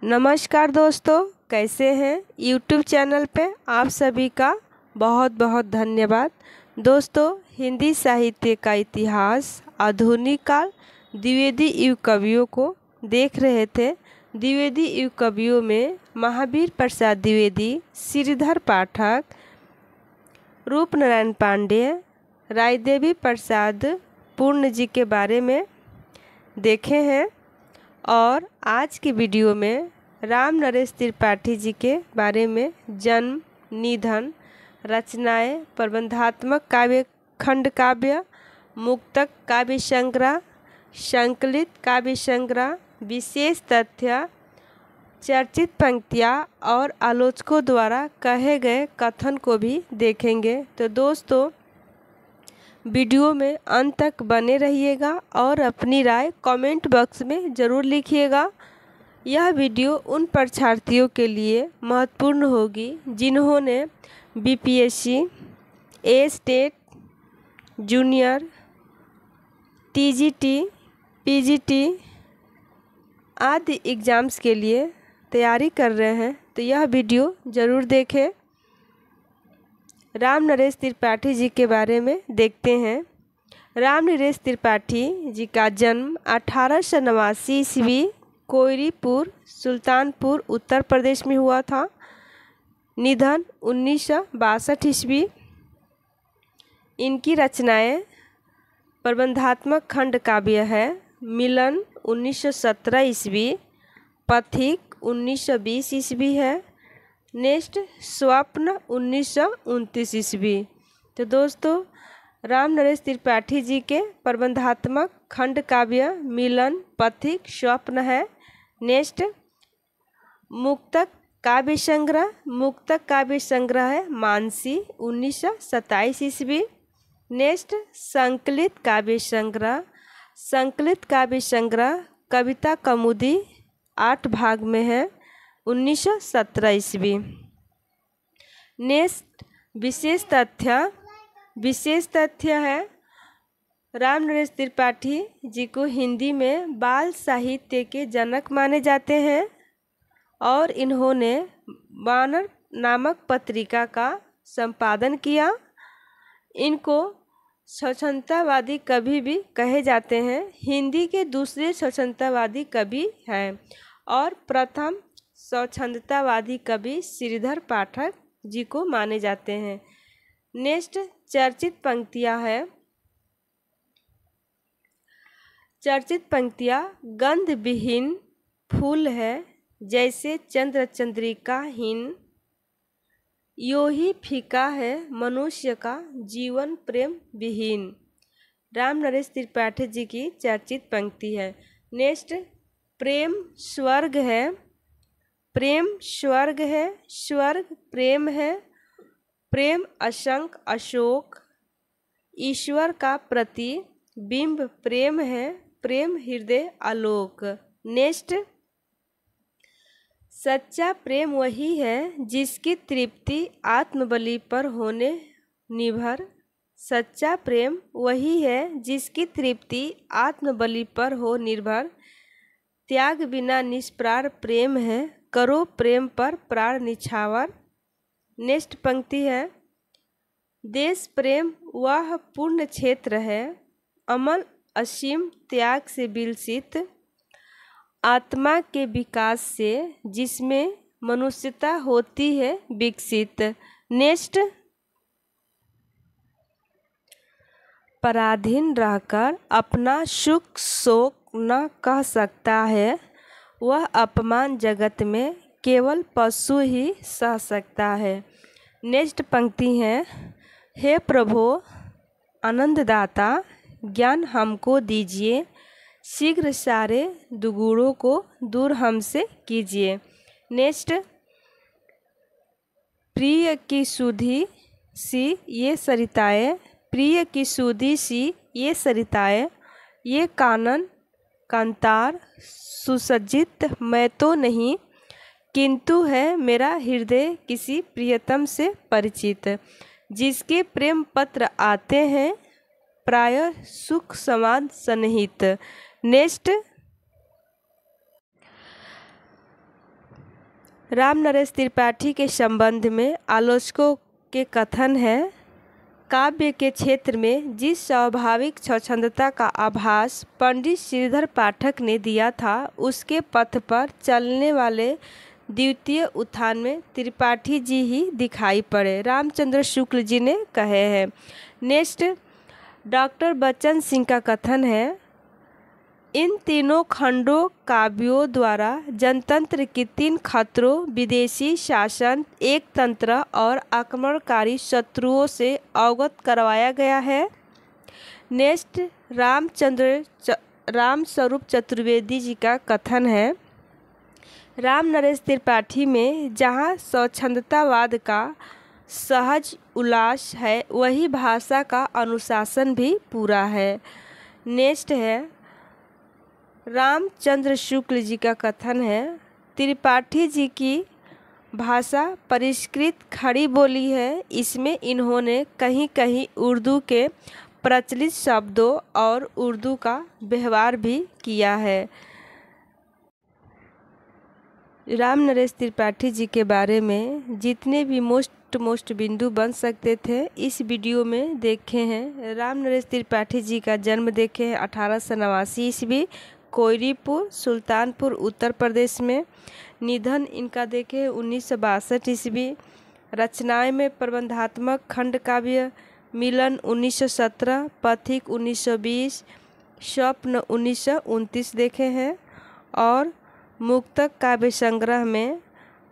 नमस्कार दोस्तों, कैसे हैं। यूट्यूब चैनल पे आप सभी का बहुत बहुत धन्यवाद। दोस्तों, हिंदी साहित्य का इतिहास आधुनिक काल द्विवेदी युग कवियों को देख रहे थे। द्विवेदी युग कवियों में महावीर प्रसाद द्विवेदी, श्रीधर पाठक, रूपनारायण पांडेय, रायदेवी प्रसाद पूर्ण जी के बारे में देखे हैं और आज की वीडियो में राम नरेश त्रिपाठी जी के बारे में जन्म, निधन, रचनाएं, प्रबंधात्मक काव्य, खंड काव्य, मुक्तक काव्य संग्रह, संकलित काव्य संग्रह, विशेष तथ्य, चर्चित पंक्तियाँ और आलोचकों द्वारा कहे गए कथन को भी देखेंगे। तो दोस्तों, वीडियो में अंत तक बने रहिएगा और अपनी राय कमेंट बॉक्स में ज़रूर लिखिएगा। यह वीडियो उन परीक्षार्थियों के लिए महत्वपूर्ण होगी जिन्होंने बीपीएससी, ए स्टेट, जूनियर, टीजीटी, पीजीटी आदि एग्ज़ाम्स के लिए तैयारी कर रहे हैं। तो यह वीडियो ज़रूर देखें। राम नरेश त्रिपाठी जी के बारे में देखते हैं। राम नरेश त्रिपाठी जी का जन्म 1889 ईस्वी कोयरीपुर, सुल्तानपुर, उत्तर प्रदेश में हुआ था। निधन 1962 ईस्वी। इनकी रचनाएं प्रबंधात्मक खंड काव्य है मिलन 1917 ईस्वी, पथिक 1920 ईस्वी है, नेक्स्ट स्वप्न 1929 ईस्वी। तो दोस्तों, राम नरेश त्रिपाठी जी के प्रबंधात्मक खंड काव्य मिलन, पथिक, स्वप्न है। नेक्स्ट मुक्तक काव्य संग्रह, मुक्तक काव्य संग्रह है मानसी 1927 ईस्वी। नेक्स्ट संकलित काव्य संग्रह, संकलित काव्य संग्रह कविता कौमुदी 8 भाग में है 1917 ईस्वी। नेक्स्ट विशेष तथ्य, विशेष तथ्य है राम नरेश त्रिपाठी जी को हिंदी में बाल साहित्य के जनक माने जाते हैं और इन्होंने वानर नामक पत्रिका का संपादन किया। इनको स्वतंत्रतावादी कवि भी कहे जाते हैं। हिंदी के दूसरे स्वतंत्रतावादी कवि हैं और प्रथम स्वतंत्रतावादी कवि श्रीधर पाठक जी को माने जाते हैं। नेक्स्ट चर्चित पंक्तियाँ है। चर्चित पंक्तियाँ गंध विहीन फूल है जैसे चंद्र चंद्रिकाहीन, यो ही फीका है मनुष्य का जीवन प्रेम विहीन। राम नरेश त्रिपाठी जी की चर्चित पंक्ति है। नेक्स्ट प्रेम स्वर्ग है, प्रेम स्वर्ग है, स्वर्ग प्रेम है, प्रेम असंख अशोक, ईश्वर का प्रतिबिंब प्रेम है, प्रेम हृदय आलोक। नेक्स्ट सच्चा प्रेम वही है जिसकी तृप्ति आत्मबलि पर होने निर्भर, सच्चा प्रेम वही है जिसकी तृप्ति आत्मबलि पर हो निर्भर, त्याग बिना निष्प्राण प्रेम है, करो प्रेम पर प्राण निछावर। नेक्स्ट पंक्ति है देश प्रेम वह पूर्ण क्षेत्र है, अमल असीम त्याग से विलसित, आत्मा के विकास से जिसमें मनुष्यता होती है विकसित। नेक्स्ट पराधीन रहकर अपना सुख शोक न कह सकता है, वह अपमान जगत में केवल पशु ही सह सकता है। नेक्स्ट पंक्ति है हे प्रभु आनंददाता ज्ञान हमको दीजिए, शीघ्र सारे दुगुणों को दूर हमसे कीजिए। नेक्स्ट प्रिय की सुधी सी ये सरिताएं, प्रिय की सुधी सी ये सरिताएं, ये कानन कांतार सुसज्जित मैं तो नहीं, किंतु है मेरा हृदय किसी प्रियतम से परिचित, जिसके प्रेम पत्र आते हैं प्राय सुख समाद सन्निहित। नेक्स्ट राम नरेश त्रिपाठी के संबंध में आलोचकों के कथन है, काव्य के क्षेत्र में जिस स्वाभाविक स्वच्छंदता का आभास पंडित श्रीधर पाठक ने दिया था, उसके पथ पर चलने वाले द्वितीय उत्थान में त्रिपाठी जी ही दिखाई पड़े, रामचंद्र शुक्ल जी ने कहे हैं। नेक्स्ट, डॉक्टर बच्चन सिंह का कथन है, इन तीनों खंडों काव्यों द्वारा जनतंत्र के 3 खतरों, विदेशी शासन, एक तंत्र और आक्रमणकारी शत्रुओं से अवगत करवाया गया है। नेक्स्ट, रामस्वरूप चतुर्वेदी जी का कथन है, राम नरेश त्रिपाठी में जहाँ स्वच्छंदतावाद का सहज उल्लास है, वही भाषा का अनुशासन भी पूरा है। नेक्स्ट है, रामचंद्र शुक्ल जी का कथन है, त्रिपाठी जी की भाषा परिष्कृत खड़ी बोली है, इसमें इन्होंने कहीं कहीं उर्दू के प्रचलित शब्दों और उर्दू का व्यवहार भी किया है। राम नरेश त्रिपाठी जी के बारे में जितने भी मोस्ट बिंदु बन सकते थे इस वीडियो में देखे हैं। राम नरेश त्रिपाठी जी का जन्म देखे हैं 1889 ईस्वी, कोयरीपुर, सुल्तानपुर, उत्तर प्रदेश में। निधन इनका देखे 1962 ईस्वी। रचनाएं में प्रबंधात्मक खंड काव्य मिलन 1917, पथिक 1920, स्वप्न 1929 देखे हैं। और मुक्तक काव्य संग्रह में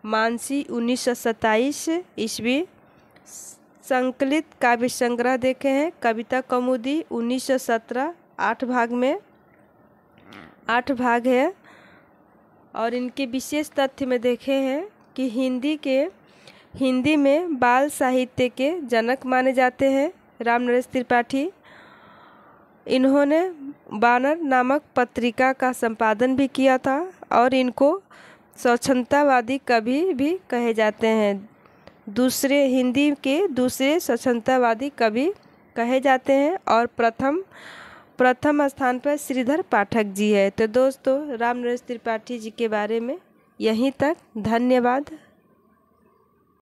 मानसी 1927 ईस्वी। संकलित काव्य संग्रह देखे हैं कविता कौमुदी 1917, 8 भाग में 8 भाग है। और इनके विशेष तथ्य में देखे हैं कि हिंदी में बाल साहित्य के जनक माने जाते हैं राम नरेश त्रिपाठी। इन्होंने बानर नामक पत्रिका का संपादन भी किया था और इनको स्वच्छंदतावादी कवि भी कहे जाते हैं। हिंदी के दूसरे स्वच्छंदतावादी कवि कहे जाते हैं और प्रथम स्थान पर श्रीधर पाठक जी है। तो दोस्तों, राम नरेश त्रिपाठी जी के बारे में यहीं तक। धन्यवाद।